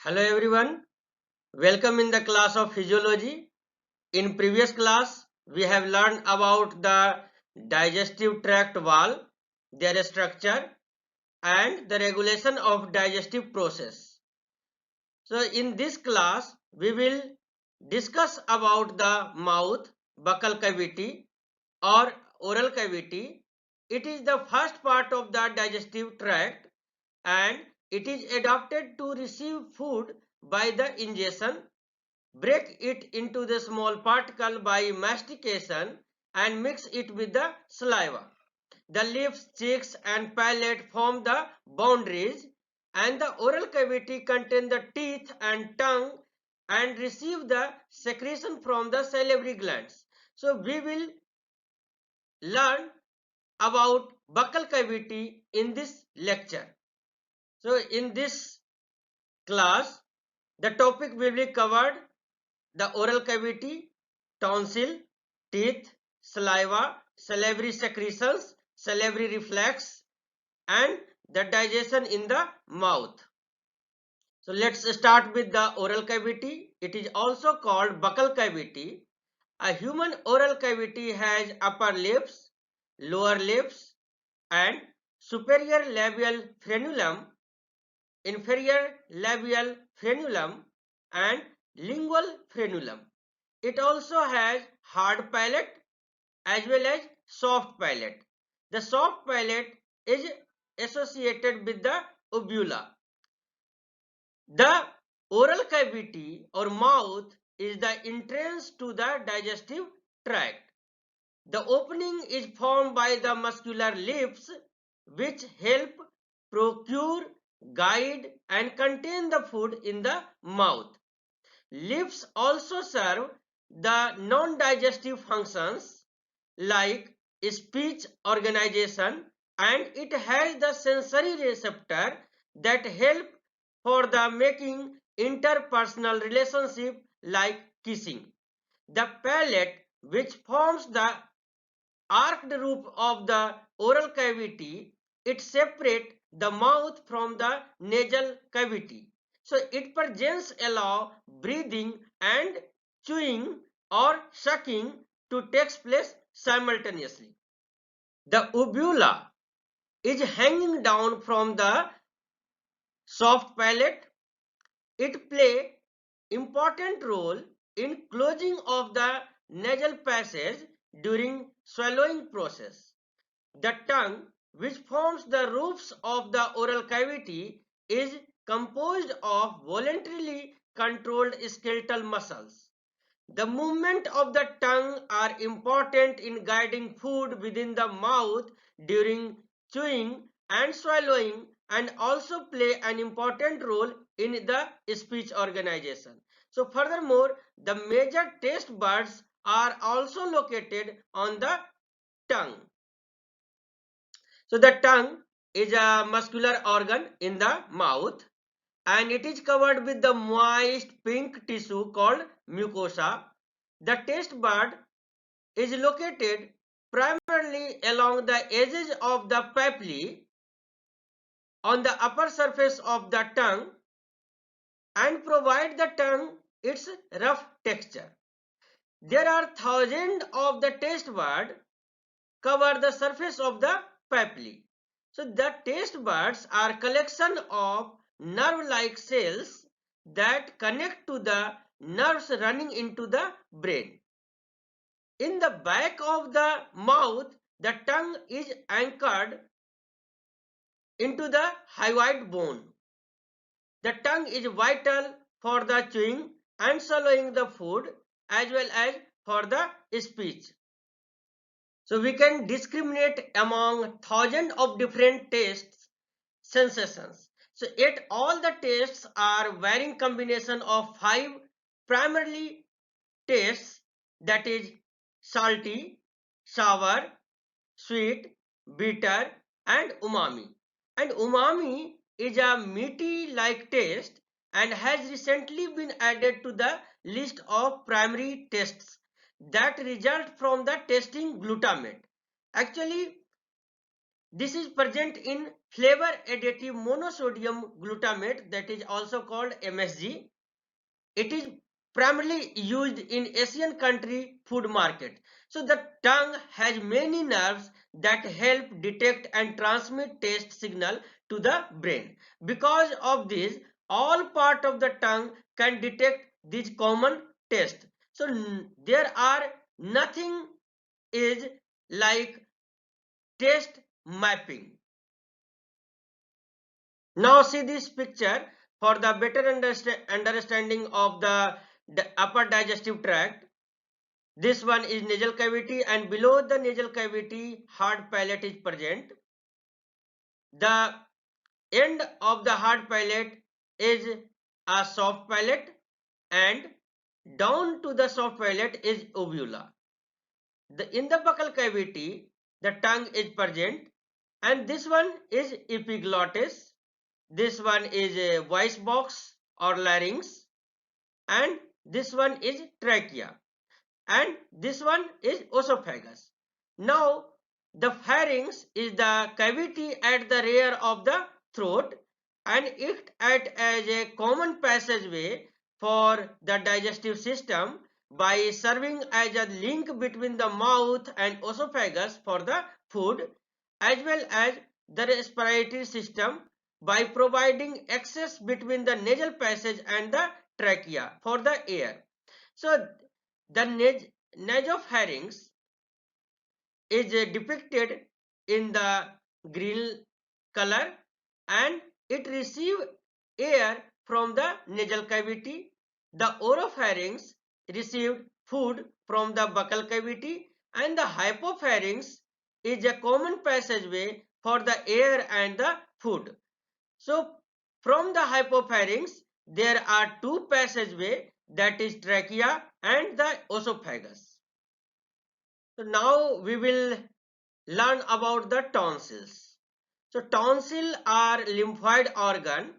Hello everyone, welcome in the class of physiology. In previous class, we have learned about the digestive tract wall, their structure and the regulation of digestive process. So in this class, we will discuss about the mouth, buccal cavity or oral cavity. It is the first part of the digestive tract and it is adapted to receive food by the ingestion, break it into the small particle by mastication and mix it with the saliva. The lips, cheeks and palate form the boundaries and the oral cavity contain the teeth and tongue and receive the secretion from the salivary glands. So we will learn about buccal cavity in this lecture. So in this class, the topic will be covered the oral cavity, tonsil, teeth, saliva, salivary secretions, salivary reflex and the digestion in the mouth. So let's start with the oral cavity. It is also called buccal cavity. A human oral cavity has upper lips, lower lips and superior labial frenulum, inferior labial frenulum and lingual frenulum. It also has hard palate as well as soft palate. The soft palate is associated with the uvula. The oral cavity or mouth is the entrance to the digestive tract. The opening is formed by the muscular lips which help procure, guide and contain the food in the mouth. Lips also serve the non-digestive functions like speech organization and it has the sensory receptor that help for the making interpersonal relationship like kissing. The palate which forms the arched roof of the oral cavity, it separates the mouth from the nasal cavity. So it presents allow breathing and chewing or sucking to take place simultaneously. The uvula is hanging down from the soft palate. It plays important role in closing of the nasal passage during swallowing process. The tongue, which forms the roofs of the oral cavity, is composed of voluntarily controlled skeletal muscles. The movement of the tongue are important in guiding food within the mouth during chewing and swallowing and also play an important role in the speech organization. So furthermore, the major taste buds are also located on the tongue. So the tongue is a muscular organ in the mouth and it is covered with the moist pink tissue called mucosa. The taste bud is located primarily along the edges of the papillae on the upper surface of the tongue and provide the tongue its rough texture. There are thousands of the taste buds cover the surface of the papillae. So the taste buds are collection of nerve-like cells that connect to the nerves running into the brain. In the back of the mouth, the tongue is anchored into the hyoid bone. The tongue is vital for the chewing and swallowing the food as well as for the speech. So we can discriminate among thousands of different tastes, sensations. So yet all the tastes are varying combination of 5 primarily tastes, that is salty, sour, sweet, bitter and umami. And umami is a meaty like taste and has recently been added to the list of primary tastes that result from the tasting glutamate. Actually, This is present in flavor additive monosodium glutamate, that is also called MSG. It is primarily used in Asian country food market. So the tongue has many nerves that help detect and transmit taste signal to the brain. Because of this, all part of the tongue can detect these common taste. So there are nothing is like taste mapping. Now see this picture for the better understanding of the upper digestive tract. This one is nasal cavity, and below the nasal cavity hard palate is present. The end of the hard palate is a soft palate, and down to the soft palate is uvula. In the buccal cavity the tongue is present, and this one is epiglottis. This one is a voice box or larynx, and this one is trachea, and this one is esophagus. Now the pharynx is the cavity at the rear of the throat, and it acts as a common passageway for the digestive system by serving as a link between the mouth and esophagus for the food, as well as the respiratory system by providing access between the nasal passage and the trachea for the air. So the nasopharynx is depicted in the green color, and it receives air from the nasal cavity. The oropharynx received food from the buccal cavity, and the hypopharynx is a common passageway for the air and the food. So from the hypopharynx there are two passageways, that is trachea and the esophagus. So now we will learn about the tonsils. So tonsil are lymphoid organ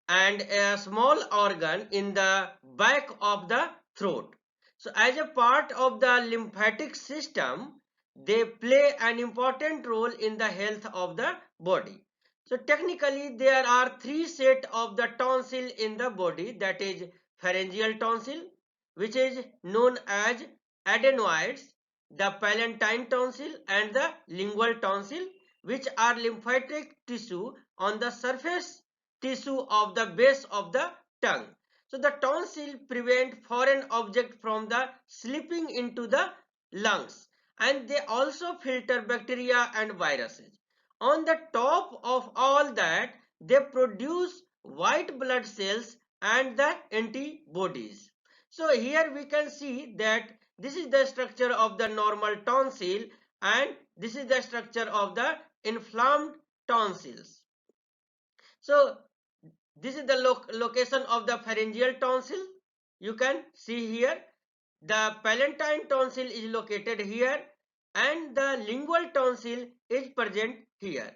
and a small organ in the back of the throat. So as a part of the lymphatic system, they play an important role in the health of the body. So technically there are three sets of the tonsil in the body, that is pharyngeal tonsil, which is known as adenoids, the palatine tonsil, and the lingual tonsil, which are lymphatic tissue on the surface tissue of the base of the tongue. So the tonsil prevent foreign object from the slipping into the lungs, and they also filter bacteria and viruses. On the top of all that, they produce white blood cells and the antibodies. So here we can see that this is the structure of the normal tonsil, and this is the structure of the inflamed tonsils. So this is the location of the pharyngeal tonsil. You can see here the palatine tonsil is located here, and the lingual tonsil is present here.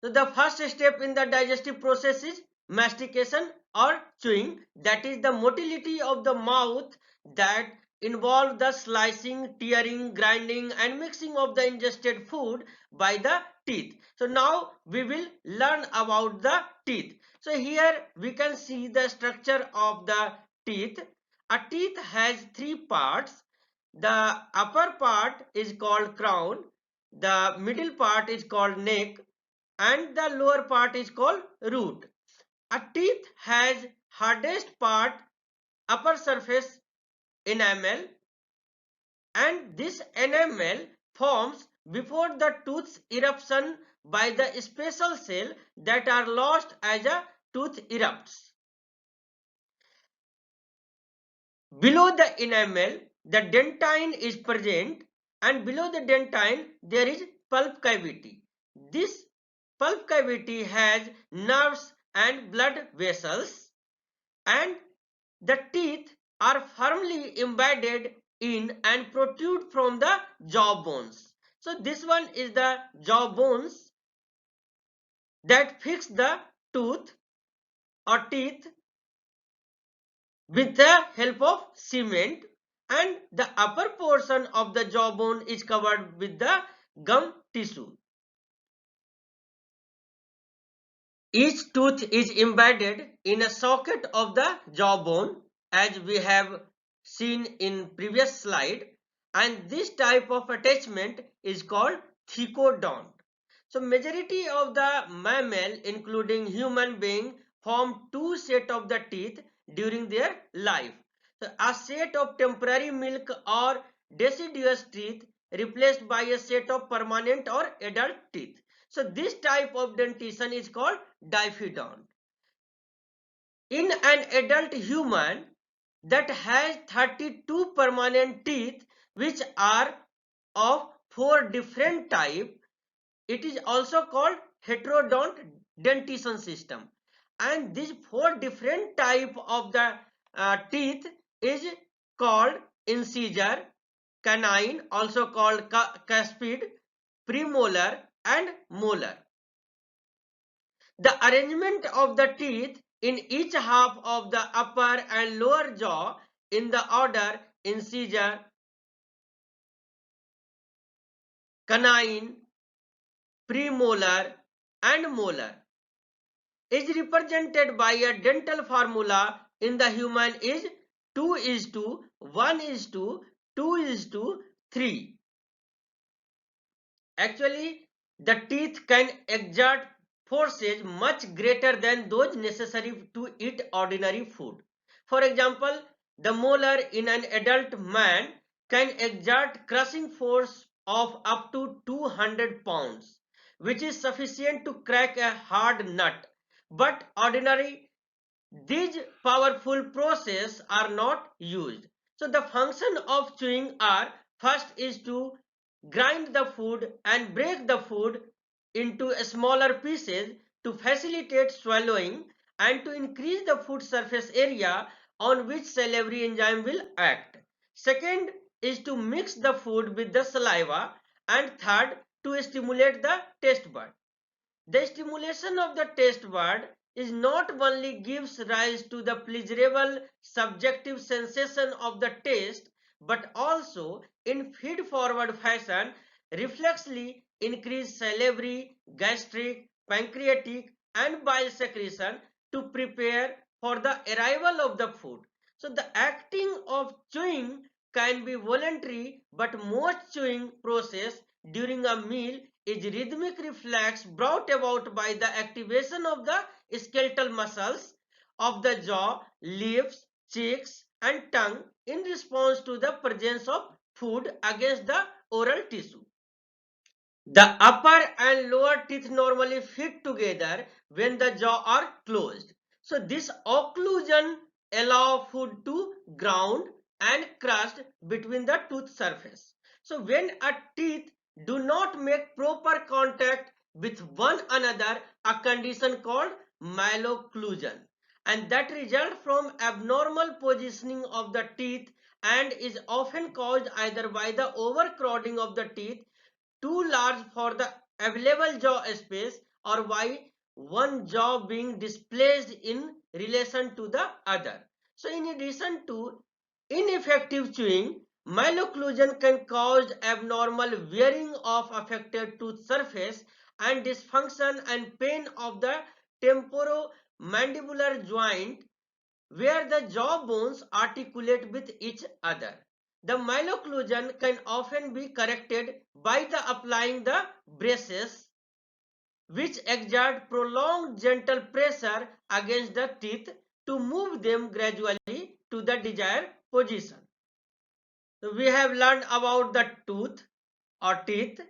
So the first step in the digestive process is mastication or chewing, that is the motility of the mouth that involve the slicing, tearing, grinding and mixing of the ingested food by the teeth. So now we will learn about the teeth. So here we can see the structure of the teeth. A teeth has three parts. The upper part is called crown, the middle part is called neck, and the lower part is called root. A teeth has hardest part, upper surface enamel, and this enamel forms before the tooth's eruption by the special cell that are lost as a tooth erupts. Below the enamel, the dentine is present, and below the dentine there is pulp cavity. This pulp cavity has nerves and blood vessels, and the teeth are firmly embedded in and protrude from the jaw bones. So this one is the jaw bones that fix the tooth or teeth with the help of cement, and the upper portion of the jawbone is covered with the gum tissue. Each tooth is embedded in a socket of the jawbone, as we have seen in previous slide, and this type of attachment is called thecodont. So majority of the mammal, including human being, form two set of the teeth during their life. So a set of temporary milk or deciduous teeth replaced by a set of permanent or adult teeth. So this type of dentition is called diffidont. In an adult human that has 32 permanent teeth which are of four different types, it is also called heterodont dentition system. And these four different type of the teeth is called incisor, canine, also called cuspid, premolar and molar. The arrangement of the teeth in each half of the upper and lower jaw in the order incisor, canine, premolar and molar is represented by a dental formula in the human is 2:1:2:3. Actually, the teeth can exert forces much greater than those necessary to eat ordinary food. For example, the molar in an adult man can exert crushing force of up to 200 pounds, which is sufficient to crack a hard nut. But ordinary, these powerful processes are not used. So the function of chewing are first is to grind the food and break the food into smaller pieces to facilitate swallowing and to increase the food surface area on which salivary enzyme will act. Second is to mix the food with the saliva, and third to stimulate the taste bud. The stimulation of the taste bud is not only gives rise to the pleasurable subjective sensation of the taste, but also in feed-forward fashion reflexly increase salivary, gastric, pancreatic and bile secretion to prepare for the arrival of the food. So the acting of chewing can be voluntary, but most chewing process during a meal is rhythmic reflex brought about by the activation of the skeletal muscles of the jaw, lips, cheeks and tongue in response to the presence of food against the oral tissue. The upper and lower teeth normally fit together when the jaw are closed. So this occlusion allows food to ground and crust between the tooth surface. So when a teeth do not make proper contact with one another, a condition called malocclusion, and that result from abnormal positioning of the teeth and is often caused either by the overcrowding of the teeth too large for the available jaw space or by one jaw being displaced in relation to the other. So in addition to ineffective chewing, malocclusion can cause abnormal wearing of affected tooth surface and dysfunction and pain of the temporomandibular joint where the jaw bones articulate with each other. The malocclusion can often be corrected by the applying the braces which exert prolonged gentle pressure against the teeth to move them gradually to the desired position. So we have learned about the tooth or teeth.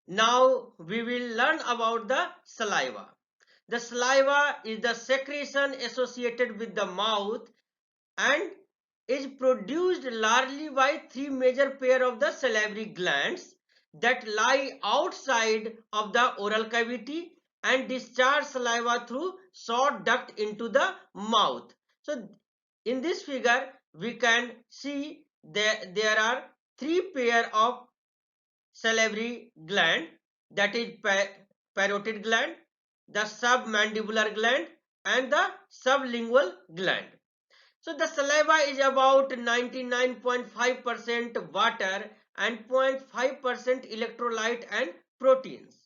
Now we will learn about the saliva. The saliva is the secretion associated with the mouth and is produced largely by three major pair of the salivary glands that lie outside of the oral cavity and discharge saliva through short duct into the mouth. So in this figure we can see that there are three pair of salivary gland, that is parotid gland, the submandibular gland and the sublingual gland. So the saliva is about 99.5% water and 0.5% electrolyte and proteins.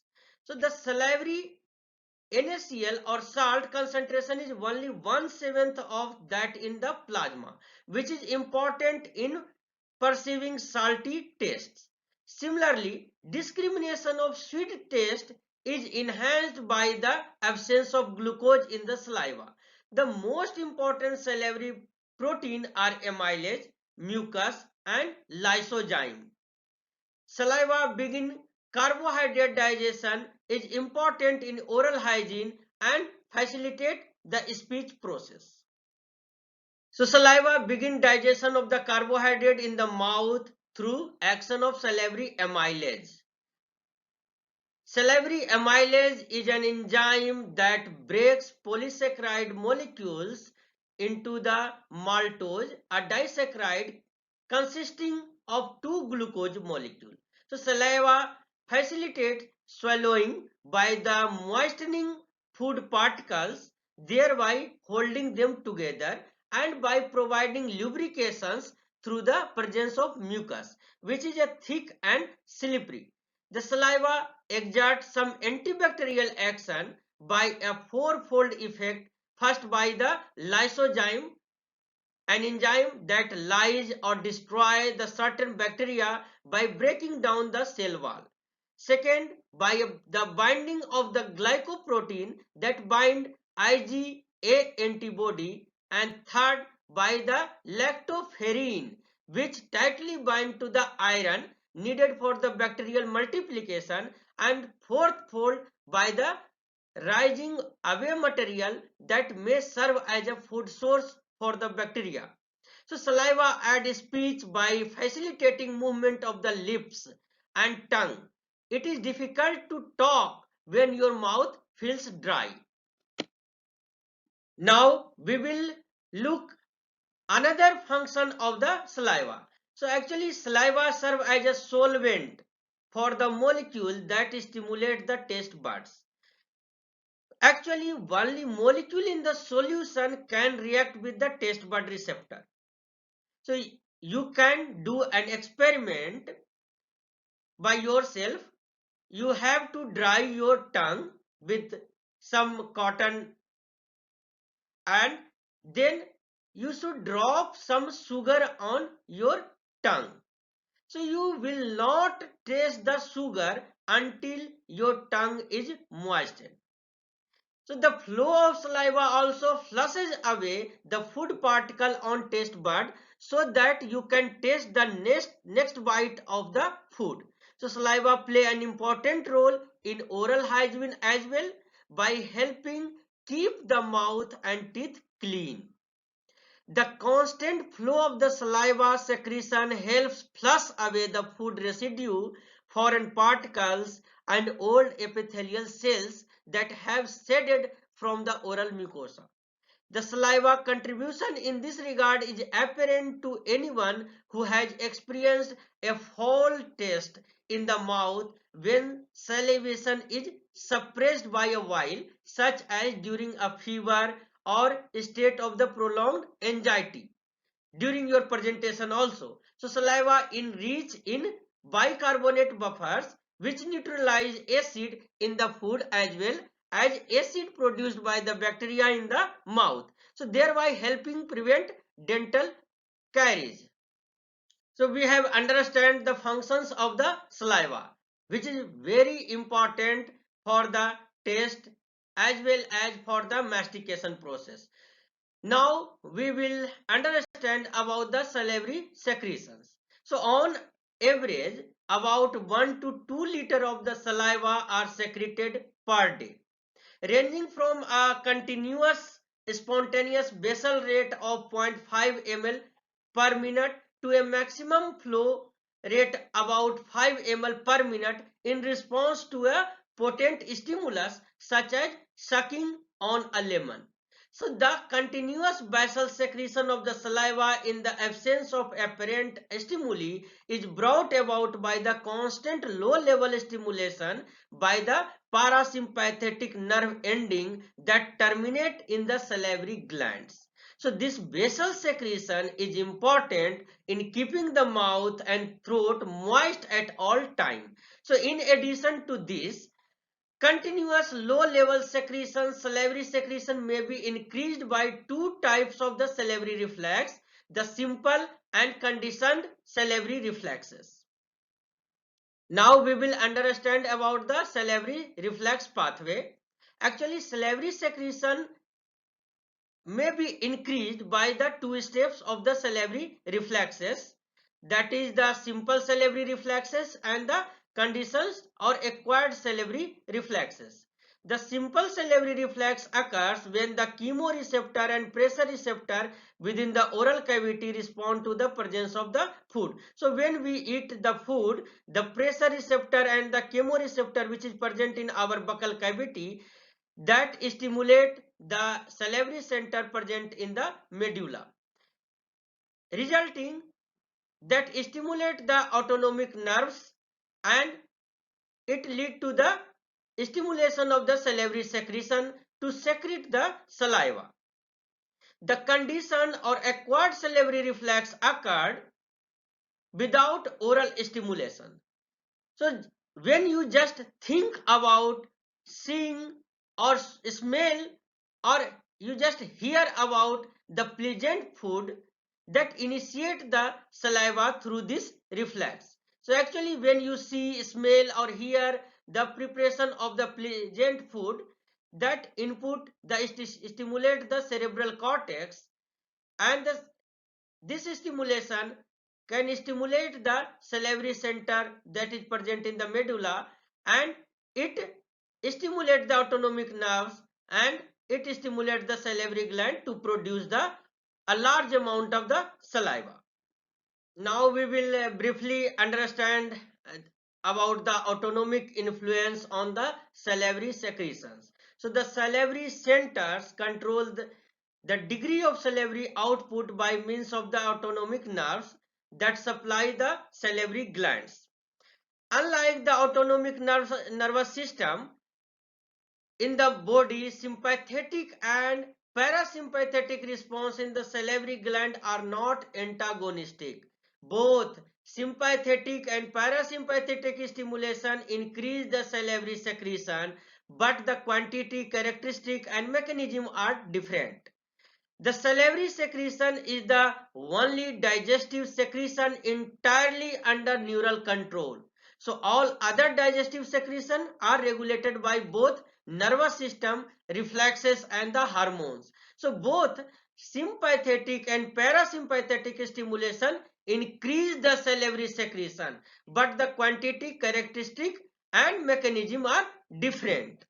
So the salivary NaCl or salt concentration is only 1/7 of that in the plasma, which is important in perceiving salty tastes. Similarly, discrimination of sweet taste is enhanced by the absence of glucose in the saliva. The most important salivary protein are amylase, mucus, and lysozyme. Saliva begin carbohydrate digestion is important in oral hygiene and facilitate the speech process. So saliva begin digestion of the carbohydrate in the mouth through action of salivary amylase. Salivary amylase is an enzyme that breaks polysaccharide molecules into the maltose, a disaccharide consisting of two glucose molecules. So saliva facilitates swallowing by the moistening food particles, thereby holding them together, and by providing lubrications through the presence of mucus, which is a thick and slippery. The saliva exerts some antibacterial action by a fourfold effect. First, by the lysozyme, an enzyme that lyse or destroy the certain bacteria by breaking down the cell wall. Second, by the binding of the glycoprotein that bind IgA antibody. And third, by the lactoferrin, which tightly bind to the iron needed for the bacterial multiplication. And fourth fold, by the rising away material that may serve as a food source for the bacteria. So saliva aids speech by facilitating movement of the lips and tongue. It is difficult to talk when your mouth feels dry. Now we will look another function of the saliva. So actually saliva serves as a solvent for the molecule that stimulate the taste buds. Actually, only molecule in the solution can react with the taste bud receptor. So you can do an experiment by yourself. You have to dry your tongue with some cotton, and then you should drop some sugar on your tongue. So you will not taste the sugar until your tongue is moistened. So the flow of saliva also flushes away the food particle on taste bud so that you can taste the next bite of the food. So saliva play an important role in oral hygiene as well by helping keep the mouth and teeth clean. The constant flow of the saliva secretion helps flush away the food residue, foreign particles, and old epithelial cells that have shedded from the oral mucosa. The saliva contribution in this regard is apparent to anyone who has experienced a foul taste in the mouth when salivation is suppressed by a while, such as during a fever or state of the prolonged anxiety. During your presentation also. So saliva enrich in bicarbonate buffers which neutralize acid in the food as well as acid produced by the bacteria in the mouth. So thereby helping prevent dental caries. So we have understand the functions of the saliva, which is very important for the taste as well as for the mastication process. Now we will understand about the salivary secretions. So on average, about 1 to 2 liter of the saliva are secreted per day, ranging from a continuous spontaneous basal rate of 0.5 ml per minute to a maximum flow rate about 5 ml per minute in response to a potent stimulus such as sucking on a lemon. So the continuous basal secretion of the saliva in the absence of apparent stimuli is brought about by the constant low level stimulation by the parasympathetic nerve ending that terminate in the salivary glands. So this basal secretion is important in keeping the mouth and throat moist at all time. So in addition to this, continuous low-level secretion, salivary secretion may be increased by two types of the salivary reflex, the simple and conditioned salivary reflexes. Now we will understand about the salivary reflex pathway. Actually, salivary secretion may be increased by the two steps of the salivary reflexes, that is the simple salivary reflexes and the conditioned or acquired salivary reflexes. The simple salivary reflex occurs when the chemoreceptor and pressure receptor within the oral cavity respond to the presence of the food. So when we eat the food, the pressure receptor and the chemoreceptor which is present in our buccal cavity, that stimulate the salivary center present in the medulla, resulting that stimulate the autonomic nerves, and it lead to the stimulation of the salivary secretion to secrete the saliva. The condition or acquired salivary reflex occurred without oral stimulation. So when you just think about seeing or smell, or you just hear about the pleasant food, that initiate the saliva through this reflex. So actually when you see, smell or hear the preparation of the pleasant food, that input the stimulate the cerebral cortex, and this stimulation can stimulate the salivary center that is present in the medulla, and it stimulates the autonomic nerves, and it stimulates the salivary gland to produce a large amount of the saliva. Now we will briefly understand about the autonomic influence on the salivary secretions. So the salivary centers control the degree of salivary output by means of the autonomic nerves that supply the salivary glands. Unlike the autonomic nervous system, in the body, sympathetic and parasympathetic response in the salivary gland are not antagonistic. Both sympathetic and parasympathetic stimulation increase the salivary secretion, but the quantity, characteristic and mechanism are different. The salivary secretion is the only digestive secretion entirely under neural control. So all other digestive secretion are regulated by both nervous system, reflexes and the hormones. So both sympathetic and parasympathetic stimulation increase the salivary secretion, but the quantity, characteristic and mechanism are different.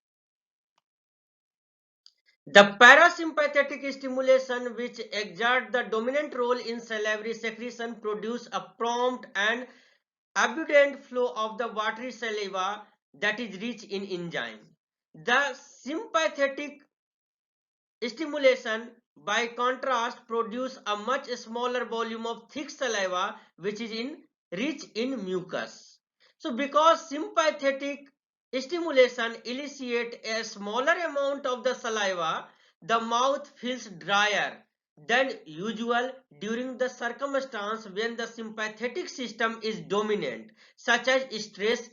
The parasympathetic stimulation, which exert the dominant role in salivary secretion, produce a prompt and abundant flow of the watery saliva that is rich in enzyme. The sympathetic stimulation, by contrast, produce a much smaller volume of thick saliva which is rich in mucus. So because sympathetic stimulation elicits a smaller amount of the saliva, the mouth feels drier than usual during the circumstance when the sympathetic system is dominant, such as stress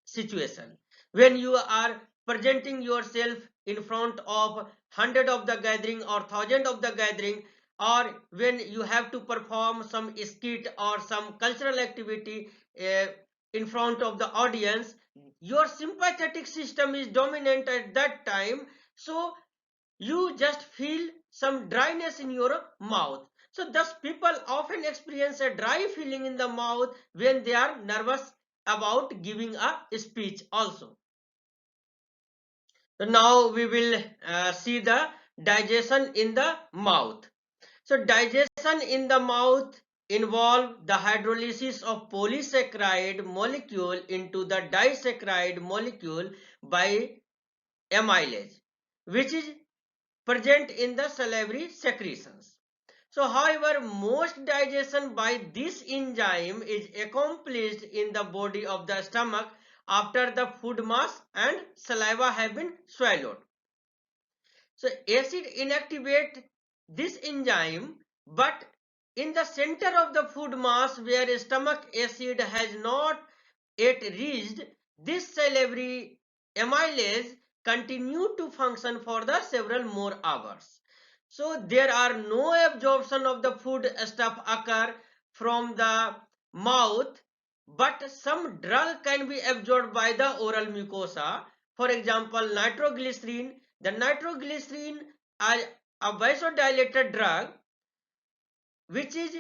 situation. When you are presenting yourself in front of hundred of the gathering or thousand of the gathering, or when you have to perform some skit or some cultural activity in front of the audience, your sympathetic system is dominant at that time, so you just feel some dryness in your mouth. So thus people often experience a dry feeling in the mouth when they are nervous about giving a speech also. So now we will see the digestion in the mouth. So digestion in the mouth involve the hydrolysis of polysaccharide molecule into the disaccharide molecule by amylase, which is present in the salivary secretions. So however, most digestion by this enzyme is accomplished in the body of the stomach after the food mass and saliva have been swallowed. So acid inactivate this enzyme, but in the center of the food mass where stomach acid has not yet reached, this salivary amylase continue to function for the several more hours. So there are no absorption of the food stuff occur from the mouth, but some drug can be absorbed by the oral mucosa. For example, nitroglycerin. The nitroglycerin are a vasodilator drug which is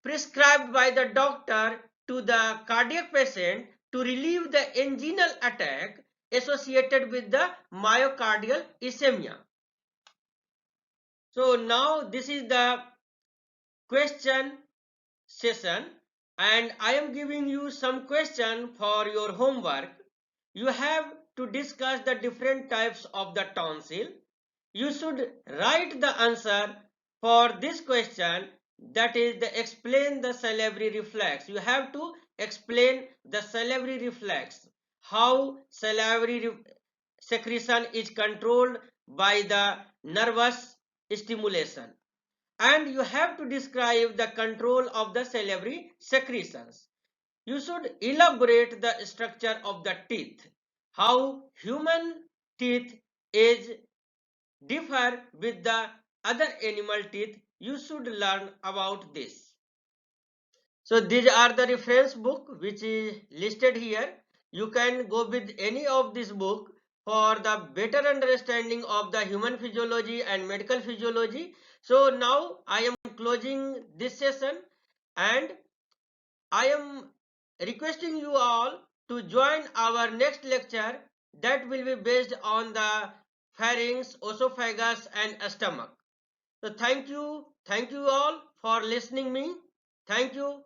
prescribed by the doctor to the cardiac patient to relieve the anginal attack associated with the myocardial ischemia. So now this is the question session and I am giving you some question for your homework. You have to discuss the different types of the tonsil. You should write the answer for this question, that is the explain the salivary reflex. You have to explain the salivary reflex, how salivary secretion is controlled by the nervous stimulation, and you have to describe the control of the salivary secretions. You should elaborate the structure of the teeth, how human teeth is differ with the other animal teeth. You should learn about this. So these are the reference book which is listed here. You can go with any of this book for the better understanding of the human physiology and medical physiology. So now I am closing this session and I am requesting you all to join our next lecture that will be based on the pharynx, esophagus and stomach. So thank you all for listening me. Thank you.